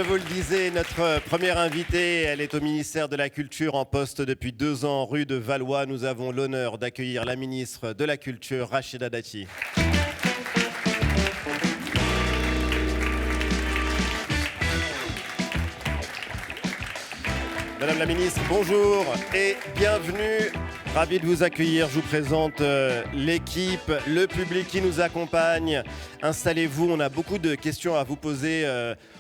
Je vous le disais, notre première invitée, elle est au ministère de la Culture en poste depuis 2 ans, rue de Valois. Nous avons l'honneur d'accueillir la ministre de la Culture, Rachida Dati. Madame la ministre, bonjour et bienvenue. Ravi de vous accueillir. Je vous présente l'équipe, le public qui nous accompagne. Installez-vous, on a beaucoup de questions à vous poser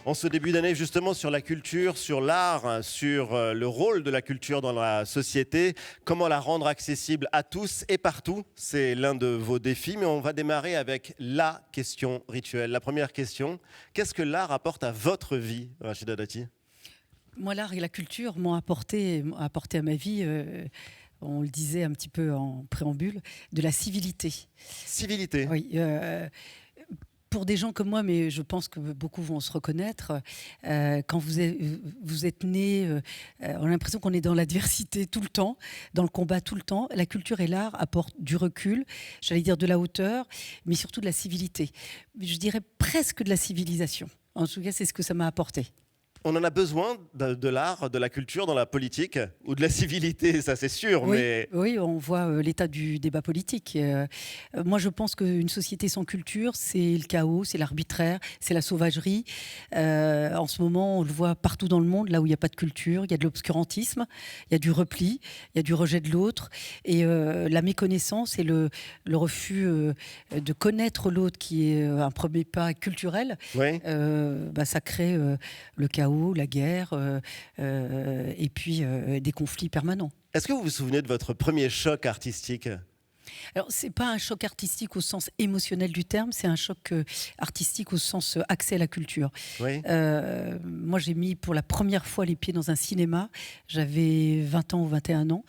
en ce début d'année, justement sur la culture, sur l'art, sur le rôle de la culture dans la société. Comment la rendre accessible à tous et partout, c'est l'un de vos défis. Mais on va démarrer avec la question rituelle. La première question, qu'est-ce que l'art apporte à votre vie, Rachida Dati ? Moi, l'art et la culture m'ont apporté à ma vie, on le disait un petit peu en préambule, de la civilité. Civilité. Oui. Pour des gens comme moi, mais je pense que beaucoup vont se reconnaître, quand vous êtes né, on a l'impression qu'on est dans l'adversité tout le temps, dans le combat tout le temps. La culture et l'art apportent du recul, j'allais dire de la hauteur, mais surtout de la civilité. Je dirais presque de la civilisation. En tout cas, c'est ce que ça m'a apporté. On en a besoin de l'art, de la culture dans la politique ou de la civilité, ça c'est sûr. Oui, mais oui, on voit l'état du débat politique. Moi, je pense qu'une société sans culture, c'est le chaos, c'est l'arbitraire, c'est la sauvagerie. En ce moment, on le voit partout dans le monde, là où il n'y a pas de culture, il y a de l'obscurantisme, il y a du repli, il y a du rejet de l'autre. Et la méconnaissance et le refus de connaître l'autre, qui est un premier pas culturel, oui. Ça crée le chaos, la guerre, et puis des conflits permanents. Est-ce que vous vous souvenez de votre premier choc artistique ? Alors, c'est pas un choc artistique au sens émotionnel du terme, c'est un choc artistique au sens accès à la culture. Oui. Moi, j'ai mis pour la première fois les pieds dans un cinéma. J'avais 20 ans ou 21 ans.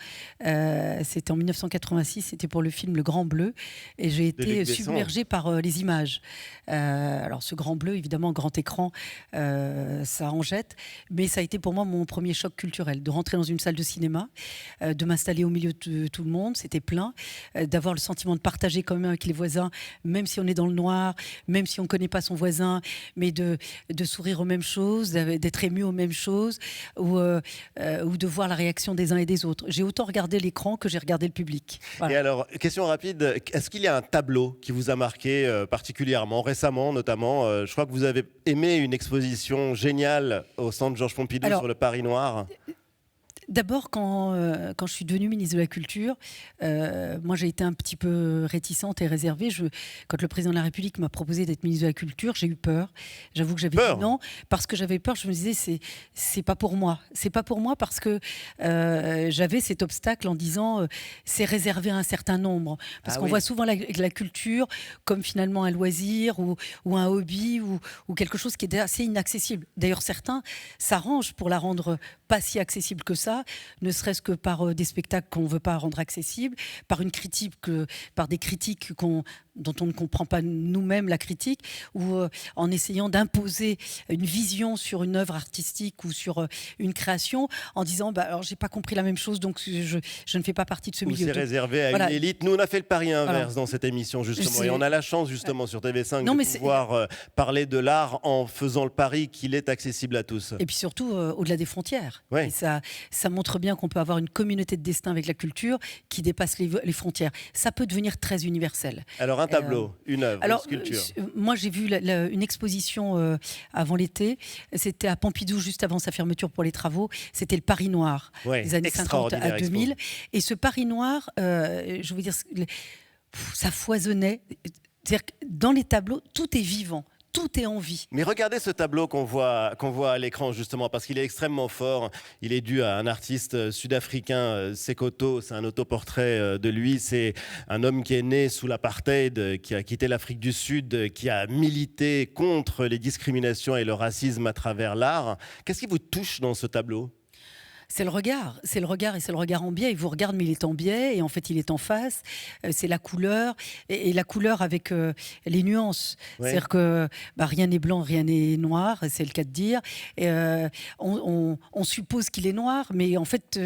C'était en 1986, c'était pour le film Le Grand Bleu. Et j'ai été submergée par les images. Alors, ce Grand Bleu, évidemment, grand écran, ça en jette. Mais ça a été pour moi mon premier choc culturel. De rentrer dans une salle de cinéma, de m'installer au milieu de tout le monde, c'était plein. D'avoir le sentiment de partager quand même avec les voisins, même si on est dans le noir, même si on ne connaît pas son voisin, mais de sourire aux mêmes choses, d'être ému aux mêmes choses, ou de voir la réaction des uns et des autres. J'ai autant regardé l'écran que j'ai regardé le public. Voilà. Et alors, question rapide, est-ce qu'il y a un tableau qui vous a marqué particulièrement, récemment notamment je crois que vous avez aimé une exposition géniale au centre Georges Pompidou sur le Paris Noir. D'abord, quand je suis devenue ministre de la Culture, moi j'ai été un petit peu réticente et réservée. Quand le président de la République m'a proposé d'être ministre de la Culture, j'ai eu peur. J'avoue que j'avais dit non, parce que j'avais peur. Je me disais, c'est pas pour moi. C'est pas pour moi parce que j'avais cet obstacle en disant c'est réservé à un certain nombre. Parce qu'on voit souvent la culture comme finalement un loisir ou un hobby ou quelque chose qui est assez inaccessible. D'ailleurs, certains s'arrangent pour la rendre pas si accessible que ça, ne serait-ce que par des spectacles qu'on ne veut pas rendre accessibles, par des critiques dont on ne comprend pas nous-mêmes la critique, ou en essayant d'imposer une vision sur une œuvre artistique ou sur une création, en disant alors j'ai pas compris la même chose, donc je ne fais pas partie de ce milieu. C'est réservé à une élite. Nous, on a fait le pari inverse dans cette émission, justement. Et on a la chance, justement, sur TV5 de pouvoir parler de l'art en faisant le pari qu'il est accessible à tous. Et puis surtout, au-delà des frontières. Oui. Et ça montre bien qu'on peut avoir une communauté de destin avec la culture qui dépasse les frontières. Ça peut devenir très universel. Alors, un tableau, une œuvre, une sculpture. Moi, j'ai vu une exposition avant l'été. C'était à Pompidou, juste avant sa fermeture pour les travaux. C'était le Paris Noir, des années 50 à 2000. Et ce Paris Noir, je veux dire, ça foisonnait. C'est-à-dire que dans les tableaux, tout est vivant. Tout est en vie. Mais regardez ce tableau qu'on voit à l'écran, justement, parce qu'il est extrêmement fort. Il est dû à un artiste sud-africain, Sekoto. C'est un autoportrait de lui. C'est un homme qui est né sous l'apartheid, qui a quitté l'Afrique du Sud, qui a milité contre les discriminations et le racisme à travers l'art. Qu'est-ce qui vous touche dans ce tableau ? C'est le regard et c'est le regard en biais. Il vous regarde, mais il est en biais et en fait, il est en face. C'est la couleur et la couleur avec les nuances. Ouais. C'est-à-dire que rien n'est blanc, rien n'est noir, c'est le cas de dire. Et, on suppose qu'il est noir, mais en fait,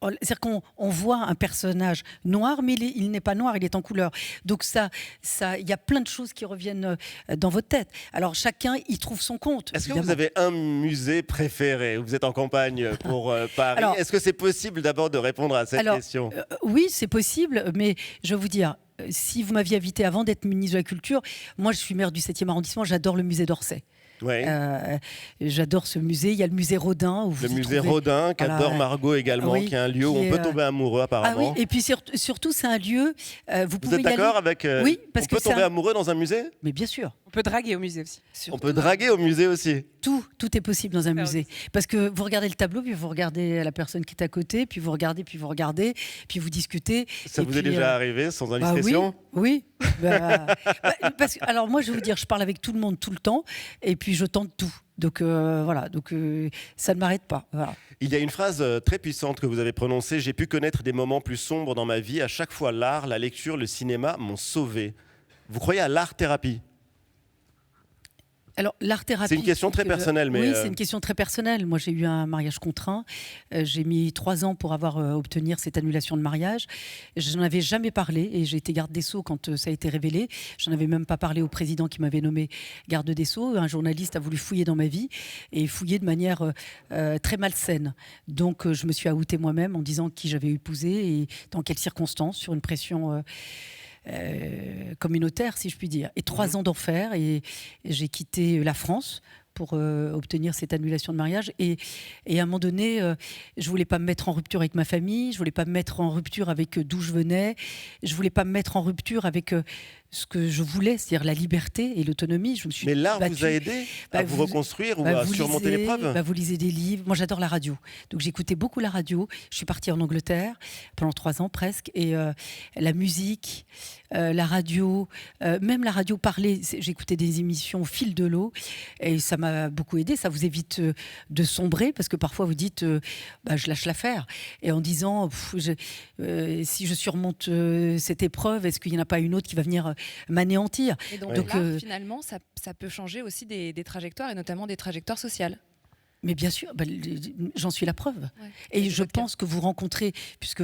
C'est-à-dire qu'on voit un personnage noir, mais il n'est pas noir, il est en couleur. Donc il y a plein de choses qui reviennent dans votre tête. Alors chacun y trouve son compte. Est-ce que évidemment. vous avez un musée préféré? Vous êtes en campagne pour Paris. Alors, est-ce que c'est possible d'abord de répondre à cette question? Oui, c'est possible, mais je vais vous dire, si vous m'aviez invité avant d'être ministre de la Culture, moi je suis maire du 7e arrondissement, j'adore le musée d'Orsay. Ouais. J'adore ce musée. Il y a le musée Rodin. Où le musée Rodin, qu'adore Margot également, oui, qui est un lieu où on peut tomber amoureux apparemment. Ah oui, et puis surtout, c'est un lieu. Vous êtes d'accord avec Oui, parce on peut tomber amoureux dans un musée? Mais bien sûr. On peut draguer au musée aussi. On peut draguer au musée aussi. Tout est possible dans un musée. Parce que vous regardez le tableau, puis vous regardez la personne qui est à côté, puis vous regardez, puis vous discutez. Ça vous est déjà arrivé, sans indiscrétion? Oui. Alors moi, je vais vous dire, je parle avec tout le monde tout le temps, et puis je tente tout. Donc voilà, ça ne m'arrête pas. Voilà. Il y a une phrase très puissante que vous avez prononcée: j'ai pu connaître des moments plus sombres dans ma vie. À chaque fois, l'art, la lecture, le cinéma m'ont sauvé. Vous croyez à l'art-thérapie? Alors, l'art-thérapie... C'est une question très personnelle. Mais oui, c'est une question très personnelle. Moi, j'ai eu un mariage contraint. J'ai mis 3 ans pour obtenir cette annulation de mariage. Je n'en avais jamais parlé et j'ai été garde des Sceaux quand ça a été révélé. Je n'en avais même pas parlé au président qui m'avait nommé garde des Sceaux. Un journaliste a voulu fouiller dans ma vie et fouiller de manière très malsaine. Donc, je me suis outée moi-même en disant qui j'avais épousé et dans quelles circonstances, sur une pression... communautaire, si je puis dire. Et 3 ans d'enfer, et j'ai quitté la France pour obtenir cette annulation de mariage. Et à un moment donné, je voulais pas me mettre en rupture avec ma famille, je voulais pas me mettre en rupture avec d'où je venais, je voulais pas me mettre en rupture avec ce que je voulais, c'est-à-dire la liberté et l'autonomie. Je me suis Mais l'art battue. vous a aidé à vous reconstruire ou à surmonter l'épreuve? Vous lisez des livres. Moi, j'adore la radio. Donc, j'écoutais beaucoup la radio. Je suis partie en Angleterre pendant 3 ans presque. Et la musique, la radio, même la radio parlée. J'écoutais des émissions au fil de l'eau. Et ça m'a beaucoup aidé. Ça vous évite de sombrer parce que parfois, vous dites je lâche l'affaire. Et en disant si je surmonte cette épreuve, est-ce qu'il n'y en a pas une autre qui va venir m'anéantir? Et donc là, finalement, ça peut changer aussi des trajectoires, et notamment des trajectoires sociales. Mais bien sûr, j'en suis la preuve. Ouais, et je pense que vous rencontrez, puisque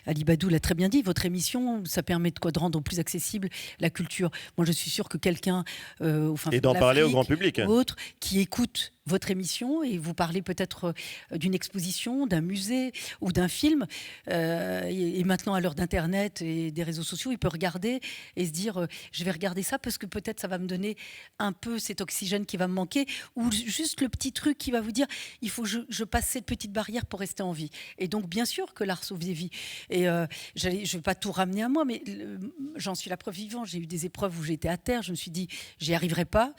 Ali Badou l'a très bien dit, votre émission, ça permet de rendre plus accessible la culture. Moi, je suis sûre que quelqu'un, et d'en parler au grand public, ou autre, qui écoute votre émission et vous parlez peut-être d'une exposition, d'un musée ou d'un film. Et maintenant, à l'heure d'Internet et des réseaux sociaux, il peut regarder et se dire je vais regarder ça parce que peut-être ça va me donner un peu cet oxygène qui va me manquer, ou juste le petit truc qui va vous dire il faut que je passe cette petite barrière pour rester en vie. Et donc, bien sûr que l'art sauve des vies. Et je ne vais pas tout ramener à moi, mais j'en suis la preuve vivante. J'ai eu des épreuves où j'étais à terre. Je me suis dit j'y arriverai pas.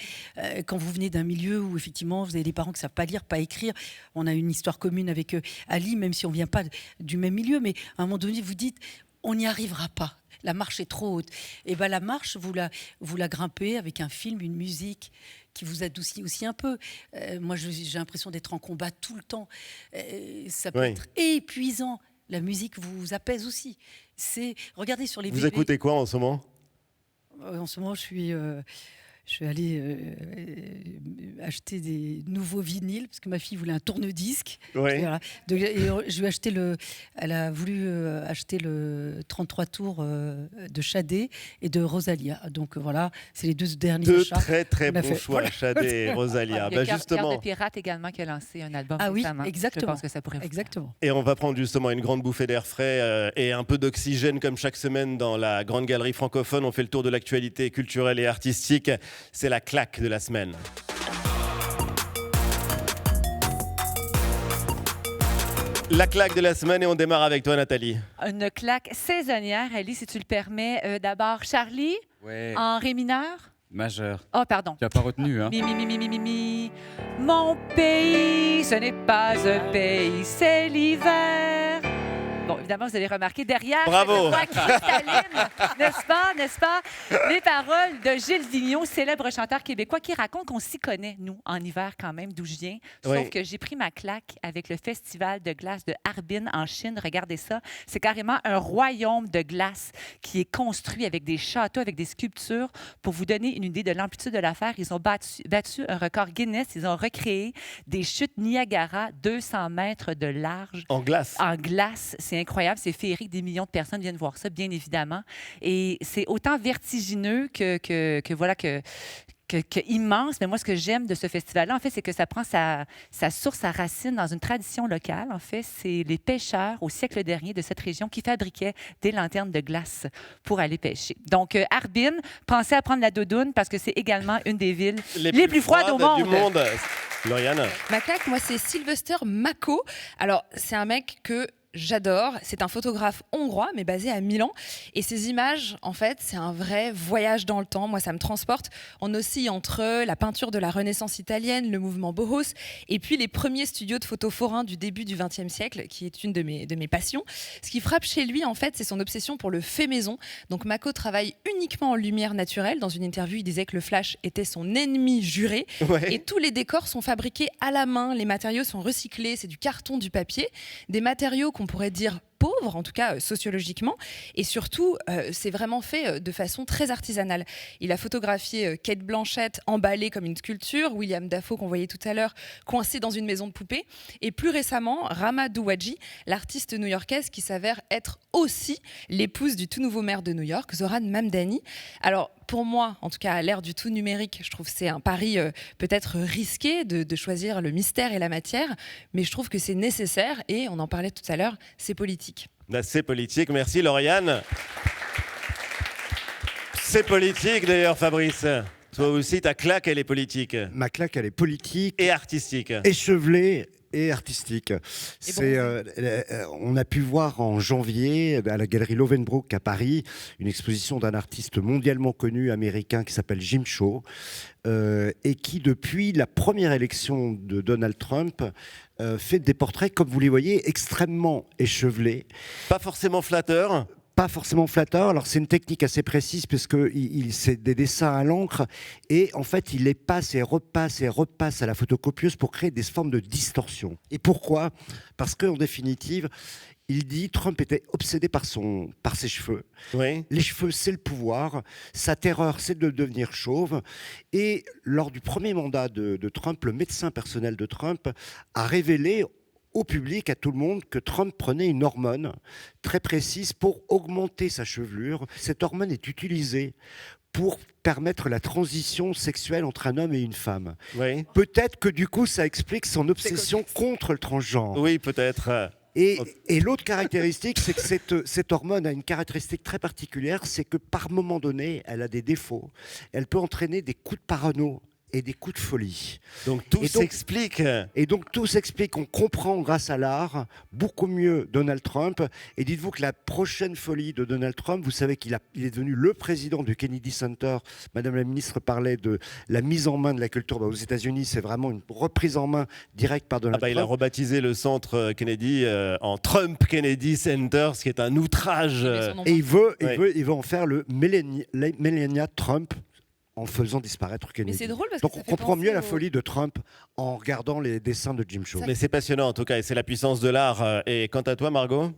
Quand vous venez d'un milieu où effectivement vous avez des parents qui ne savent pas lire, pas écrire. On a une histoire commune avec Ali, même si on ne vient pas du même milieu. Mais à un moment donné, vous dites, on n'y arrivera pas. La marche est trop haute. Et bien la marche, vous la grimpez avec un film, une musique qui vous adoucit aussi un peu. Moi, j'ai l'impression d'être en combat tout le temps. Ça peut être épuisant. La musique vous apaise aussi. Regardez sur les Vous écoutez quoi en ce moment? En ce moment, je suis allée acheter des nouveaux vinyles parce que ma fille voulait un tourne-disque. Oui. Voilà. Je lui ai acheté elle a voulu acheter le 33 tours de Shadé et de Rosalia. Donc voilà, c'est les 2 derniers achats. Très bons choix, voilà. Shadé et Rosalia. Il y a justement. Cœur de Pirate également qui a lancé un album récemment. Oui, exactement. Je pense que ça pourrait vous exactement. Et on va prendre justement une grande bouffée d'air frais et un peu d'oxygène comme chaque semaine dans la Grande Galerie francophone. On fait le tour de l'actualité culturelle et artistique. C'est la claque de la semaine. La claque de la semaine, et on démarre avec toi, Nathalie. Une claque saisonnière, Ali, si tu le permets. D'abord, Charlie, en ré mineur. Majeur. Oh, pardon. Tu n'as pas retenu, hein? Mi. Mon pays, ce n'est pas un pays, c'est l'hiver. Bon, évidemment, vous allez remarquer derrière Bravo. cette voix cristalline, n'est-ce pas? Les paroles de Gilles Vigneault, célèbre chanteur québécois qui raconte qu'on s'y connaît, nous, en hiver quand même, d'où je viens. Sauf que j'ai pris ma claque avec le festival de glace de Harbin en Chine. Regardez ça. C'est carrément un royaume de glace qui est construit avec des châteaux, avec des sculptures. Pour vous donner une idée de l'amplitude de l'affaire, ils ont battu un record Guinness. Ils ont recréé des chutes Niagara, 200 mètres de large. En glace. En glace. C'est incroyable. C'est féerique. Des millions de personnes viennent voir ça, bien évidemment. Et c'est autant vertigineux que immense. Mais moi, ce que j'aime de ce festival-là, en fait, c'est que ça prend sa source, sa racine dans une tradition locale. En fait, c'est les pêcheurs au siècle dernier de cette région qui fabriquaient des lanternes de glace pour aller pêcher. Donc, Harbin, pensez à prendre la doudoune parce que c'est également une des villes les plus froides au monde. Du monde. Lauriane. Ma claque, moi, c'est Sylvester Mako. Alors, c'est un mec que j'adore. C'est un photographe hongrois, mais basé à Milan. Et ces images, en fait, c'est un vrai voyage dans le temps. Moi, ça me transporte. On oscille entre la peinture de la Renaissance italienne, le mouvement Bauhaus, et puis les premiers studios de photos forains du début du XXe siècle, qui est une de mes passions. Ce qui frappe chez lui, en fait, c'est son obsession pour le fait maison. Donc, Mako travaille uniquement en lumière naturelle. Dans une interview, il disait que le flash était son ennemi juré. Ouais. Et tous les décors sont fabriqués à la main. Les matériaux sont recyclés. C'est du carton, du papier. Des matériaux qu'on pourrait dire pauvres, en tout cas sociologiquement, et surtout c'est vraiment fait de façon très artisanale. Il a photographié Kate Blanchett emballée comme une sculpture, William Dafoe qu'on voyait tout à l'heure coincé dans une maison de poupée, et plus récemment Rama Douadji, l'artiste new-yorkaise qui s'avère être aussi l'épouse du tout nouveau maire de New York, Zoran Mamdani. Alors pour moi, en tout cas à l'ère du tout numérique, je trouve que c'est un pari peut-être risqué de choisir le mystère et la matière, mais je trouve que c'est nécessaire et on en parlait tout à l'heure, c'est politique. Bah, c'est politique. Merci, Lauriane. C'est politique, d'ailleurs, Fabrice. Toi aussi, ta claque, elle est politique. Ma claque, elle est politique, Et artistique. échevelée et artistique. On a pu voir en janvier à la galerie Lovenbrook à Paris une exposition d'un artiste mondialement connu américain qui s'appelle Jim Shaw et qui, depuis la première élection de Donald Trump, fait des portraits, comme vous les voyez, extrêmement échevelés. Pas forcément flatteur. Pas forcément flatteur. Alors c'est une technique assez précise parce que c'est des dessins à l'encre et en fait il les passe et repasse à la photocopieuse pour créer des formes de distorsion. Et pourquoi ? Parce qu'en définitive, il dit Trump était obsédé par ses cheveux. Oui. Les cheveux, c'est le pouvoir. Sa terreur, c'est de devenir chauve. Et lors du premier mandat de Trump, le médecin personnel de Trump a révélé au public, à tout le monde, que Trump prenait une hormone très précise pour augmenter sa chevelure. Cette hormone est utilisée pour permettre la transition sexuelle entre un homme et une femme. Oui. Peut-être que du coup, ça explique son obsession contre le transgenre. Oui, peut-être. Et l'autre caractéristique, c'est que cette hormone a une caractéristique très particulière, c'est que par moment donné, elle a des défauts. Elle peut entraîner des coups de parano et des coups de folie. Donc tout s'explique. Et donc tout s'explique. On comprend grâce à l'art beaucoup mieux Donald Trump. Et dites-vous que la prochaine folie de Donald Trump, vous savez qu'il est devenu le président du Kennedy Center. Madame la ministre parlait de la mise en main de la culture. Aux États-Unis, c'est vraiment une reprise en main directe par Donald Trump. Il a rebaptisé le centre Kennedy en Trump Kennedy Center, ce qui est un outrage. Et il veut en faire le Melania Trump, en faisant disparaître Kennedy. Mais c'est drôle parce donc que ça on fait comprend mieux la penser folie de Trump en regardant les dessins de Jim Shaw. Mais c'est passionnant en tout cas, et c'est la puissance de l'art. Et quant à toi, Margot ?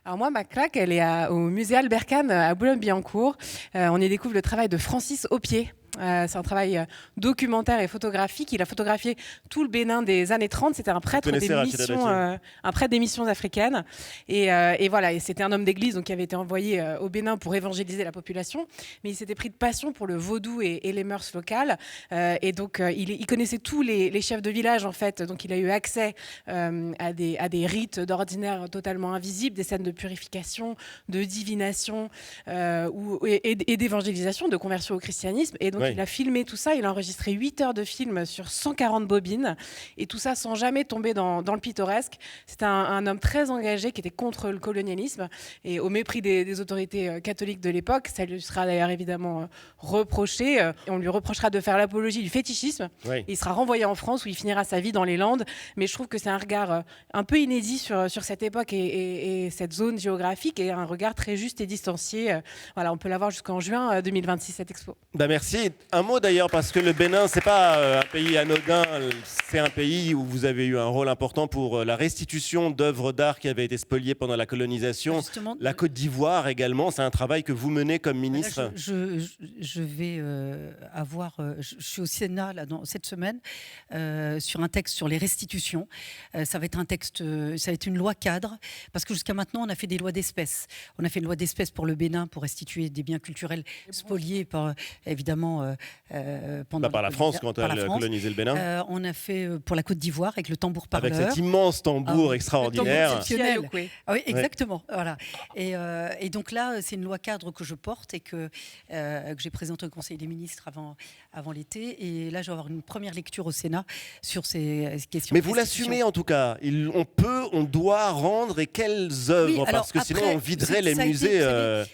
Alors moi, ma claque, elle est au musée Albert Kahn à Boulogne-Billancourt. On y découvre le travail de Francis Aupier. C'est un travail documentaire et photographique. Il a photographié tout le Bénin des années 30. C'était un prêtre des missions africaines. Et voilà, et c'était un homme d'église donc, qui avait été envoyé au Bénin pour évangéliser la population. Mais il s'était pris de passion pour le vaudou et les mœurs locales. Et donc, il connaissait tous les chefs de village, en fait. Donc, il a eu accès à des rites d'ordinaire totalement invisibles, des scènes de purification, de divination et d'évangélisation, de conversion au christianisme. Et donc, Ouais. il a filmé tout ça, il a enregistré 8 heures de film sur 140 bobines, et tout ça sans jamais tomber dans le pittoresque. C'était un homme très engagé qui était contre le colonialisme, et au mépris des autorités catholiques de l'époque. Ça lui sera d'ailleurs évidemment reproché, et on lui reprochera de faire l'apologie du fétichisme. Oui. Il sera renvoyé en France où il finira sa vie dans les Landes, mais je trouve que c'est un regard un peu inédit sur cette époque et cette zone géographique, et un regard très juste et distancié. Voilà, on peut l'avoir jusqu'en juin 2026, cette expo. Bah merci. Un mot d'ailleurs, parce que le Bénin, c'est pas un pays anodin, c'est un pays où vous avez eu un rôle important pour la restitution d'œuvres d'art qui avaient été spoliées pendant la colonisation. Justement, La Côte d'Ivoire également, c'est un travail que vous menez comme ministre. Là, je vais avoir. Je suis au Sénat là, cette semaine sur un texte sur les restitutions. Ça va être un texte, ça va être une loi cadre, parce que jusqu'à maintenant, on a fait des lois d'espèces. On a fait une loi d'espèces pour le Bénin pour restituer des biens culturels spoliés par, évidemment, pendant par la France quand elle a colonisé le Bénin. On a fait pour la Côte d'Ivoire avec le tambour parleur. Avec cet immense tambour extraordinaire. Exceptionnel. Ah oui, exactement. Voilà. Et donc là, c'est une loi cadre que je porte et que j'ai présentée au Conseil des ministres avant l'été. Et là, je vais avoir une première lecture au Sénat sur ces questions. Mais vous l'assumez en tout cas. On doit rendre, et quelles œuvres, Oui, alors, parce que sinon après, on viderait les ça a été, musées.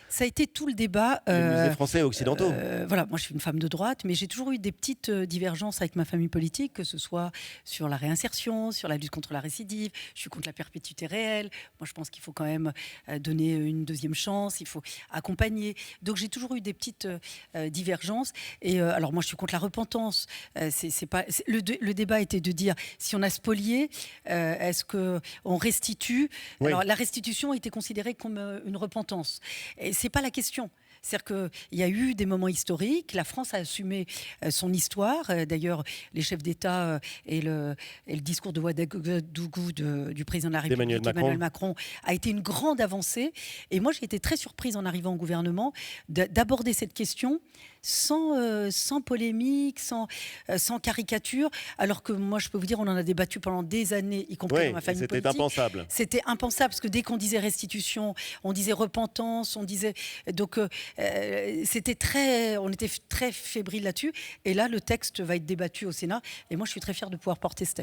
Ça a été tout le débat. Les musées français et occidentaux. Voilà, moi je suis une femme de droite, mais j'ai toujours eu des petites divergences avec ma famille politique, que ce soit sur la réinsertion, sur la lutte contre la récidive. Je suis contre la perpétuité réelle. Moi je pense qu'il faut quand même donner une deuxième chance, il faut accompagner. Donc j'ai toujours eu des petites divergences. Et alors moi je suis contre la repentance. Le débat était de dire, si on a spolié, est-ce qu'on restitue? Oui. Alors la restitution a été considérée comme une repentance. Et c'est pas la question. C'est-à-dire qu'il y a eu des moments historiques, la France a assumé son histoire. D'ailleurs, les chefs d'État et le discours de Ouagadougou du président de la République, Emmanuel Macron, a été une grande avancée. Et moi, j'ai été très surprise en arrivant au gouvernement d'aborder cette question sans polémique, sans caricature, alors que moi, je peux vous dire, on en a débattu pendant des années, y compris dans ma famille politique. C'était impensable. C'était impensable, parce que dès qu'on disait restitution, on disait repentance, on disait... Donc, on était très fébrile là-dessus. Et là, le texte va être débattu au Sénat. Et moi, je suis très fière de pouvoir porter ce texte.